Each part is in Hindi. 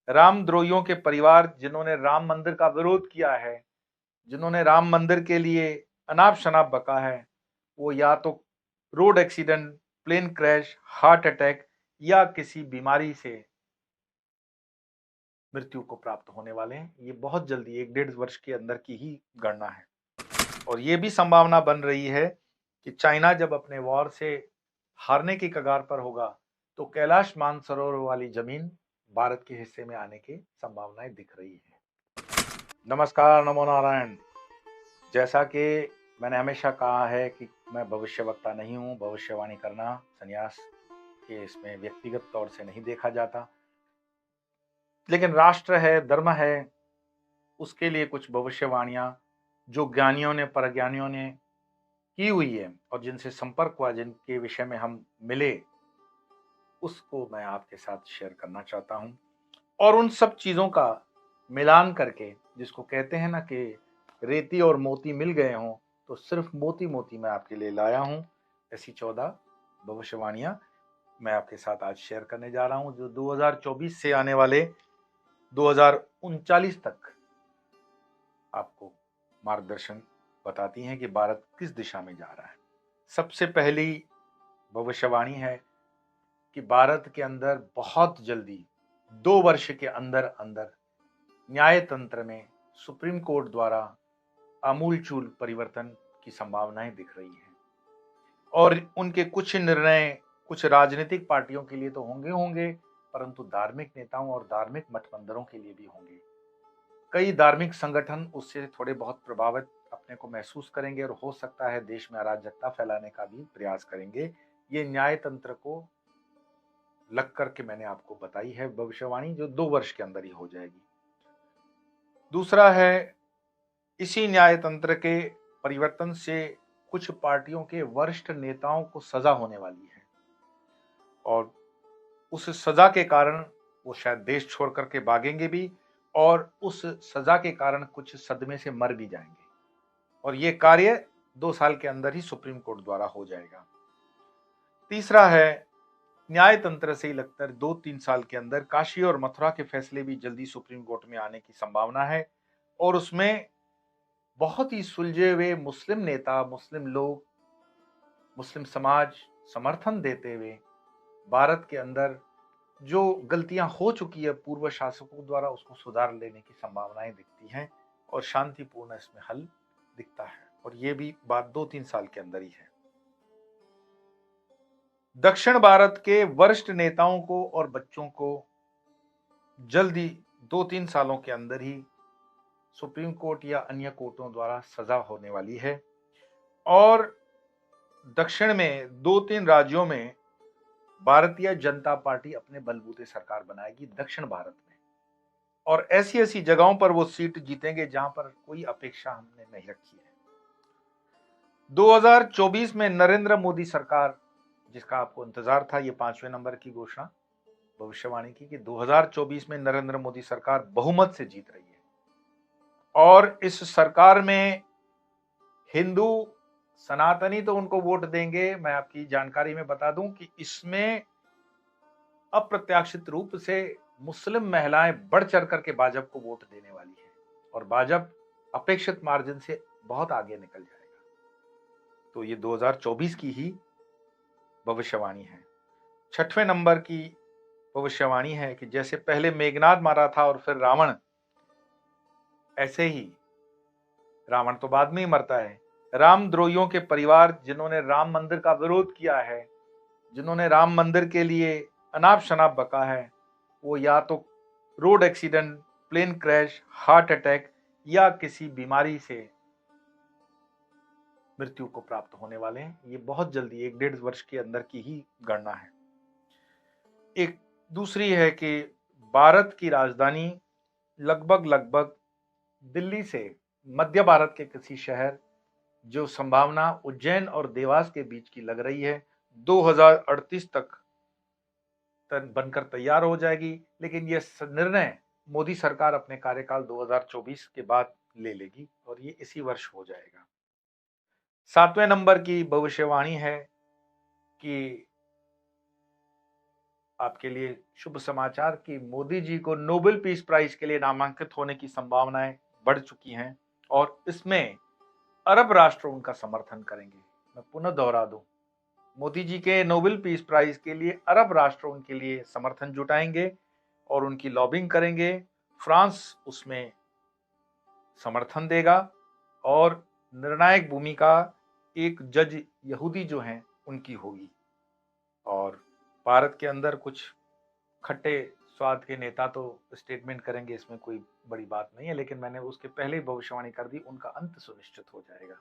रामद्रोहियों के परिवार जिन्होंने राम मंदिर का विरोध किया है, जिन्होंने राम मंदिर के लिए अनाप शनाप बका है, वो या तो road accident, plane crash, heart attack या किसी बीमारी से मृत्यु को प्राप्त होने वाले हैं। ये बहुत जल्दी 1-1.5 वर्ष के अंदर की ही गणना है। और ये भी संभावना बन रही है कि चाइना जब अपने वॉर से हारने की कगार पर होगा तो कैलाश मानसरोवर वाली जमीन भारत के हिस्से में आने की संभावनाएं दिख रही है। नमस्कार, नमो नारायण। जैसा कि मैंने हमेशा कहा है कि मैं भविष्यवक्ता नहीं हूँ। भविष्यवाणी करना संन्यास के इसमें व्यक्तिगत तौर से नहीं देखा जाता, लेकिन राष्ट्र है, धर्म है, उसके लिए कुछ भविष्यवाणियां जो ज्ञानियों ने, परज्ञानियों ने की हुई है और जिनसे संपर्क हुआ, जिनके विषय में हम मिले, उसको मैं आपके साथ शेयर करना चाहता हूं। और उन सब चीजों का मिलान करके, जिसको कहते हैं ना कि रेती और मोती मिल गए हों, तो सिर्फ मोती मोती मैं आपके लिए लाया हूं। ऐसी 14 भविष्यवाणियां मैं आपके साथ आज शेयर करने जा रहा हूं, जो 2024 से आने वाले 2039 तक आपको मार्गदर्शन बताती हैं कि भारत किस दिशा में जा रहा है। सबसे पहली भविष्यवाणी है कि भारत के अंदर बहुत जल्दी 2 वर्ष के अंदर अंदर न्याय तंत्र में सुप्रीम कोर्ट द्वारा आमूलचूल परिवर्तन की संभावनाएं दिख रही हैं। और उनके कुछ निर्णय कुछ राजनीतिक पार्टियों के लिए तो होंगे, परंतु धार्मिक नेताओं और धार्मिक मठ मंदिरों के लिए भी होंगे। कई धार्मिक संगठन उससे थोड़े बहुत प्रभावित अपने को महसूस करेंगे और हो सकता है देश में अराजकता फैलाने का भी प्रयास करेंगे। ये न्याय तंत्र को लग करके मैंने आपको बताई है भविष्यवाणी, जो 2 वर्ष के अंदर ही हो जाएगी। दूसरा है, इसी न्याय तंत्र के परिवर्तन से कुछ पार्टियों के वरिष्ठ नेताओं को सजा होने वाली है और उस सजा के कारण वो शायद देश छोड़ करके भागेंगे भी, और उस सजा के कारण कुछ सदमे से मर भी जाएंगे। और ये कार्य 2 साल के अंदर ही सुप्रीम कोर्ट द्वारा हो जाएगा। तीसरा है, न्याय तंत्र से ही लगता है 2-3 साल के अंदर काशी और मथुरा के फैसले भी जल्दी सुप्रीम कोर्ट में आने की संभावना है। और उसमें बहुत ही सुलझे हुए मुस्लिम नेता, मुस्लिम लोग, मुस्लिम समाज समर्थन देते हुए भारत के अंदर जो गलतियां हो चुकी है पूर्व शासकों द्वारा, उसको सुधार लेने की संभावनाएं दिखती हैं और शांतिपूर्ण इसमें हल दिखता है। और ये भी बात 2-3 साल के अंदर ही है। दक्षिण भारत के वरिष्ठ नेताओं को और बच्चों को जल्दी 2-3 सालों के अंदर ही सुप्रीम कोर्ट या अन्य कोर्टों द्वारा सजा होने वाली है। और दक्षिण में 2-3 राज्यों में भारतीय जनता पार्टी अपने बलबूते सरकार बनाएगी दक्षिण भारत में, और ऐसी ऐसी जगहों पर वो सीट जीतेंगे जहां पर कोई अपेक्षा हमने नहीं रखी है। 2024 में नरेंद्र मोदी सरकार, जिसका आपको इंतजार था, ये 5वें नंबर की घोषणा भविष्यवाणी की कि 2024 में नरेंद्र मोदी सरकार बहुमत से जीत रही है। और इस सरकार में हिंदू सनातनी तो उनको वोट देंगे। मैं आपकी जानकारी में बता दूं कि इसमें अप्रत्याशित रूप से मुस्लिम महिलाएं बढ़ चढ़ करके भाजपा को वोट देने वाली है और भाजपा अपेक्षित मार्जिन से बहुत आगे निकल जाएगा। तो ये 2024 की ही भविष्यवाणी है। 6वें नंबर की भविष्यवाणी है कि जैसे पहले मेघनाद मारा था और फिर रावण, ऐसे ही रावण तो बाद में ही मरता है। रामद्रोहियों के परिवार जिन्होंने राम मंदिर का विरोध किया है, जिन्होंने राम मंदिर के लिए अनाप शनाप बका है, वो या तो road accident, plane crash, heart attack या किसी बीमारी से मृत्यु को प्राप्त होने वाले हैं। ये बहुत जल्दी 1-1.5 वर्ष के अंदर की ही गणना है। एक दूसरी है कि भारत की राजधानी लगभग दिल्ली से मध्य भारत के किसी शहर, जो संभावना उज्जैन और देवास के बीच की लग रही है, 2038 तक बनकर तैयार हो जाएगी। लेकिन यह निर्णय मोदी सरकार अपने कार्यकाल 2024 के बाद ले लेगी और ये इसी वर्ष हो जाएगा। 7वें नंबर की भविष्यवाणी है कि आपके लिए शुभ समाचार कि मोदी जी को नोबेल पीस प्राइज के लिए नामांकित होने की संभावनाएं बढ़ चुकी हैं और इसमें अरब राष्ट्र उनका समर्थन करेंगे। मैं पुनः दोहरा दूं, मोदी जी के नोबेल पीस प्राइज के लिए अरब राष्ट्र उनके लिए समर्थन जुटाएंगे और उनकी लॉबिंग करेंगे। फ्रांस उसमें समर्थन देगा और निर्णायक भूमिका एक जज यहूदी जो हैं उनकी होगी। और भारत के अंदर कुछ खट्टे स्वाद के नेता तो स्टेटमेंट करेंगे, इसमें कोई बड़ी बात नहीं है, लेकिन मैंने उसके पहले ही भविष्यवाणी कर दी, उनका अंत सुनिश्चित हो जाएगा।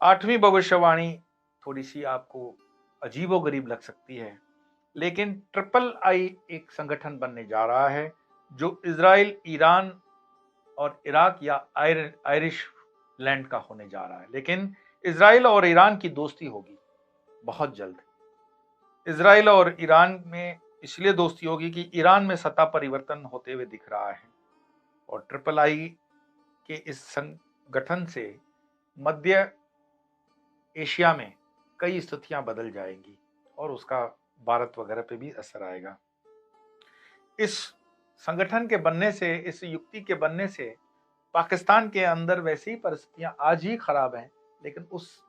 आठवीं भविष्यवाणी थोड़ी सी आपको अजीबोगरीब लग सकती है, लेकिन ट्रिपल आई एक संगठन बनने जा रहा है जो इजराइल, ईरान और इराक या आयरिश लैंड का होने जा रहा है। लेकिन इजराइल और ईरान की दोस्ती होगी बहुत जल्द। इजराइल और ईरान में इसलिए दोस्ती होगी कि ईरान में सत्ता परिवर्तन होते हुए दिख रहा है और ट्रिपल आई के इस संगठन से मध्य एशिया में कई स्थितियां बदल जाएंगी और उसका भारत वगैरह पे भी असर आएगा। इस संगठन के बनने से, इस युक्ति के बनने से पाकिस्तान के अंदर वैसी ही परिस्थितियां आज ही खराब हैं, लेकिन उस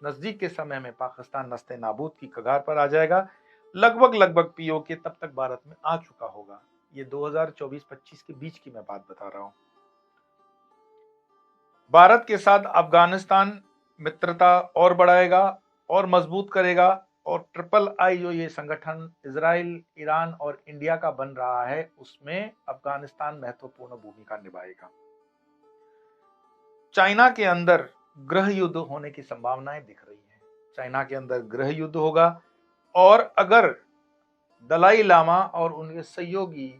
नजदीक के समय में पाकिस्तान नस्ते नाबूद की कगार पर आ जाएगा। लगभग पीओके तब तक भारत में आ चुका होगा। ये 2024-25 के बीच की मैं बात बता रहा हूं। भारत के साथ अफगानिस्तान मित्रता और बढ़ाएगा और मजबूत करेगा और ट्रिपल आई जो ये संगठन इजराइल, ईरान और इंडिया का बन रहा है, उसमें अफगानिस्तान महत्वपूर्ण भूमिका निभाएगा। चाइना के अंदर गृह युद्ध होने की संभावनाएं दिख रही हैं। चाइना के अंदर गृह युद्ध होगा और अगर दलाई लामा और उनके सहयोगी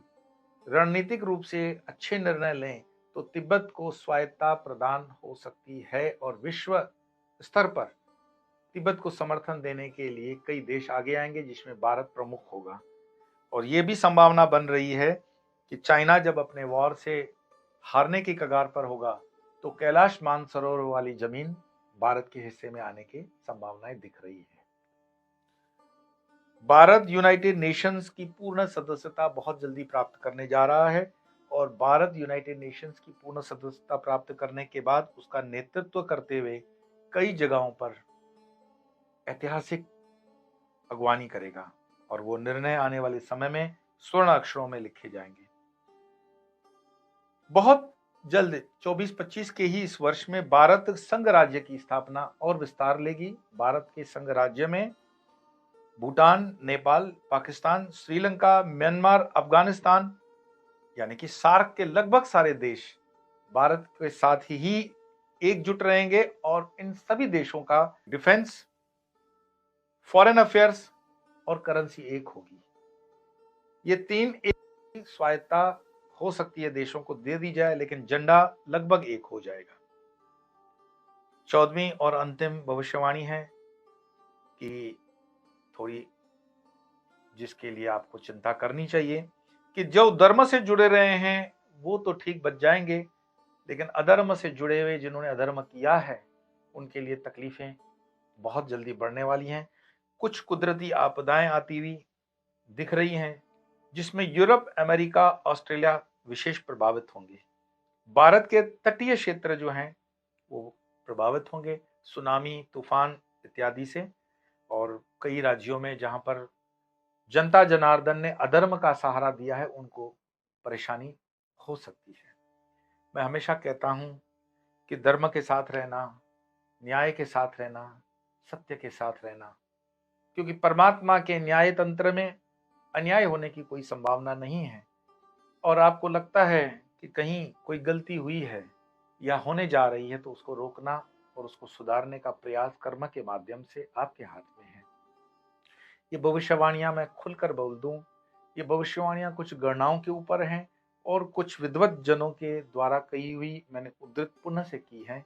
रणनीतिक रूप से अच्छे निर्णय लें तो तिब्बत को स्वायत्तता प्रदान हो सकती है और विश्व स्तर पर तिब्बत को समर्थन देने के लिए कई देश आगे आएंगे, जिसमें भारत प्रमुख होगा। और यह भी संभावना बन रही है कि चाइना जब अपने वॉर से हारने की कगार पर होगा तो कैलाश मानसरोवर वाली जमीन भारत के हिस्से में आने की संभावनाएं दिख रही है। भारत यूनाइटेड नेशंस की पूर्ण सदस्यता बहुत जल्दी प्राप्त करने जा रहा है और भारत यूनाइटेड नेशंस की पूर्ण सदस्यता प्राप्त करने के बाद उसका नेतृत्व करते हुए कई जगहों पर ऐतिहासिक अगवानी करेगा और वो निर्णय आने वाले समय में स्वर्ण अक्षरों में लिखे जाएंगे। बहुत जल्द 24-25 के ही इस वर्ष में भारत संघ राज्य की स्थापना और विस्तार लेगी। भारत के संघ राज्य में भूटान, नेपाल, पाकिस्तान, श्रीलंका, म्यांमार, अफगानिस्तान यानी कि सार्क के लगभग सारे देश भारत के साथ ही एकजुट रहेंगे और इन सभी देशों का डिफेंस, फॉरेन अफेयर्स और करेंसी एक होगी। ये तीन एक स्वायत्ता हो सकती है, देशों को दे दी जाए, लेकिन झंडा लगभग एक हो जाएगा। 14वीं और अंतिम भविष्यवाणी है कि थोड़ी जिसके लिए आपको चिंता करनी चाहिए कि जो धर्म से जुड़े रहे हैं वो तो ठीक बच जाएंगे, लेकिन अधर्म से जुड़े हुए जिन्होंने अधर्म किया है उनके लिए तकलीफें बहुत जल्दी बढ़ने वाली हैं। कुछ कुदरती आपदाएं आती हुई दिख रही हैं जिसमें यूरोप, अमेरिका, ऑस्ट्रेलिया विशेष प्रभावित होंगे। भारत के तटीय क्षेत्र जो हैं वो प्रभावित होंगे सुनामी, तूफान इत्यादि से, और कई राज्यों में जहां पर जनता जनार्दन ने अधर्म का सहारा दिया है उनको परेशानी हो सकती है। मैं हमेशा कहता हूं कि धर्म के साथ रहना, न्याय के साथ रहना, सत्य के साथ रहना, क्योंकि परमात्मा के न्याय तंत्र में अन्याय होने की कोई संभावना नहीं है। और आपको लगता है कि कहीं कोई गलती हुई है या होने जा रही है तो उसको रोकना और उसको सुधारने का प्रयास कर्म के माध्यम से आपके हाथ में है। ये भविष्यवाणियां मैं खुलकर बोल दूं, ये भविष्यवाणियां कुछ गणनाओं के ऊपर हैं और कुछ विद्वत जनों के द्वारा कही हुई मैंने उद्धृत पुनः से की है।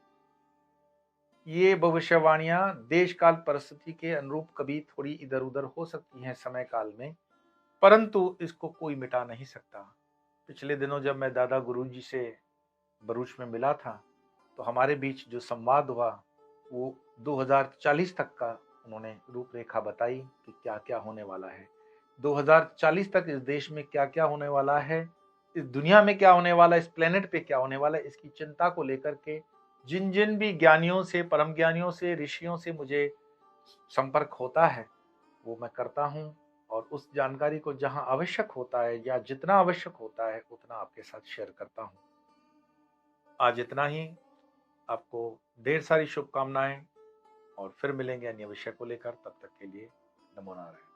ये भविष्यवाणियां देश काल परिस्थिति के अनुरूप कभी थोड़ी इधर उधर हो सकती हैं समय काल में, परंतु इसको कोई मिटा नहीं सकता। पिछले दिनों जब मैं दादा गुरुजी से भरूच में मिला था तो हमारे बीच जो संवाद हुआ वो 2040 तक का उन्होंने रूपरेखा बताई कि क्या क्या होने वाला है। 2040 तक इस देश में क्या क्या होने वाला है, इस दुनिया में क्या होने वाला है, इस प्लेनेट पे क्या होने वाला है, इसकी चिंता को लेकर के जिन जिन भी ज्ञानियों से, परम ज्ञानियों से, ऋषियों से मुझे संपर्क होता है वो मैं करता हूँ, और उस जानकारी को जहां आवश्यक होता है या जितना आवश्यक होता है उतना आपके साथ शेयर करता हूँ। आज इतना ही। आपको ढेर सारी शुभकामनाएं, और फिर मिलेंगे अन्य विषय को लेकर। तब तक के लिए नमो नारायण।